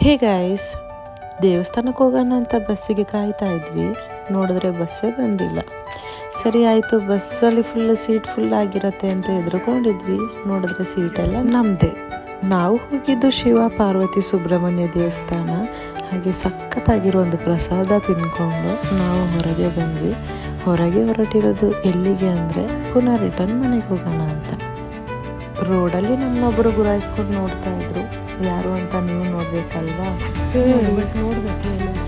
Hey guys, ದೇವಸ್ಥಾನಕ್ಕೆ ಹೋಗೋಣ ಅಂತ ಬಸ್ಸಿಗೆ ಕಾಯ್ತಾ ಇದ್ವಿ. ನೋಡಿದ್ರೆ ಬಸ್ಸೇ ಬಂದಿಲ್ಲ. ಸರಿ ಆಯಿತು, ಬಸ್ಸಲ್ಲಿ ಸೀಟ್ ಫುಲ್ ಆಗಿರತ್ತೆ ಅಂತ ಎದುರುಕೊಂಡಿದ್ವಿ. ನೋಡಿದ್ರೆ ಸೀಟೆಲ್ಲ ನಮ್ಮದೇ. ನಾವು ಹೋಗಿದ್ದು ಶಿವ ಪಾರ್ವತಿ ಸುಬ್ರಹ್ಮಣ್ಯ ದೇವಸ್ಥಾನ. ಹಾಗೆ ಸಖತ್ತಾಗಿರೋ ಒಂದು ಪ್ರಸಾದ ತಿನ್ಕೊಂಡು ನಾವು ಹೊರಗೆ ಬಂದ್ವಿ. ಹೊರಗೆ ಹೊರಟಿರೋದು ಎಲ್ಲಿಗೆ ಅಂದರೆ ಪುನಃ ರಿಟರ್ನ್ ಮನೆಗೆ ಹೋಗೋಣ ಅಂತ. ರೋಡಲ್ಲಿ ನಮ್ಮೊಬ್ಬರು ಗುರಾಯಿಸ್ಕೊಂಡು ನೋಡ್ತಾ ಇದ್ರು. ಯಾರು ಅಂತ ನೀವು ನೋಡ್ಬೇಕಲ್ವಾ? ನೋಡ್ಬೇಕು ಏನು ಅಂತ.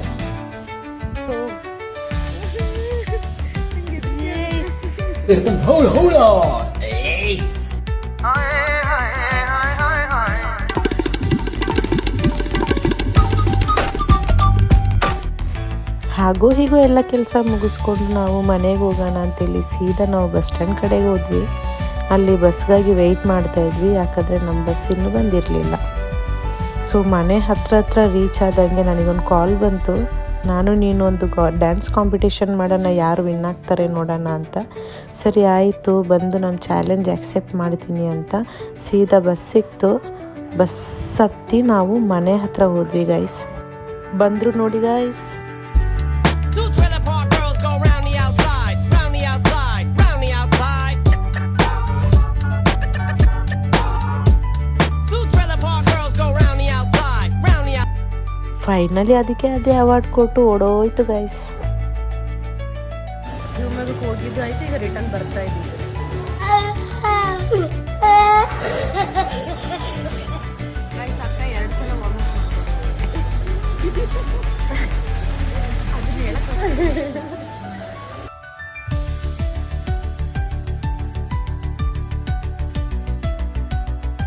ಹಾಗೂ ಹೀಗೂ ಎಲ್ಲ ಕೆಲಸ ಮುಗಿಸ್ಕೊಂಡು ನಾವು ಮನೆಗೆ ಹೋಗೋಣ ಅಂತೇಳಿ ಸೀದಾ ನಾವು ಬಸ್ ಸ್ಟ್ಯಾಂಡ್ ಕಡೆಗೆ ಹೋದ್ವಿ. ಅಲ್ಲಿ ಬಸ್ಗಾಗಿ ವೆಯ್ಟ್ ಮಾಡ್ತಾ ಇದ್ವಿ, ಯಾಕಂದರೆ ನಮ್ಮ ಬಸ್ ಇನ್ನೂ ಬಂದಿರಲಿಲ್ಲ. ಸೊ ಮನೆ ಹತ್ರ ರೀಚ್ ಆದಂಗೆ ನನಗೊಂದು ಕಾಲ್ ಬಂತು. ನಾನು ನೀನು ಒಂದು ಡ್ಯಾನ್ಸ್ ಕಾಂಪಿಟೇಷನ್ ಮಾಡೋಣ, ಯಾರು ವಿನ್ ಆಗ್ತಾರೆ ನೋಡೋಣ ಅಂತ. ಸರಿ ಆಯಿತು, ಬಂದು ನಾನು ಚಾಲೆಂಜ್ ಆಕ್ಸೆಪ್ಟ್ ಮಾಡ್ತೀನಿ ಅಂತ ಸೀದಾ ಬಸ್ ಸಿಕ್ತು. ಬಸ್ ಹತ್ತಿ ನಾವು ಮನೆ ಹತ್ರ ಹೋದ್ವಿ ಗೈಸ್. ಬಂದರು ನೋಡಿ ಗೈಸ್. ಫೈನಲಿ ಅದಕ್ಕೆ ಅದೇ ಅವಾರ್ಡ್ ಕೊಟ್ಟು ಓಡೋಯ್ತು ಗೈಸ್. ಶಿವಮೊಗ್ಗಕ್ಕೆ ಹೋಗಿದ್ದು ಆಯ್ತು, ಈಗ ರಿಟರ್ನ್ ಬರ್ತಾ ಇದ್ದೀವಿ.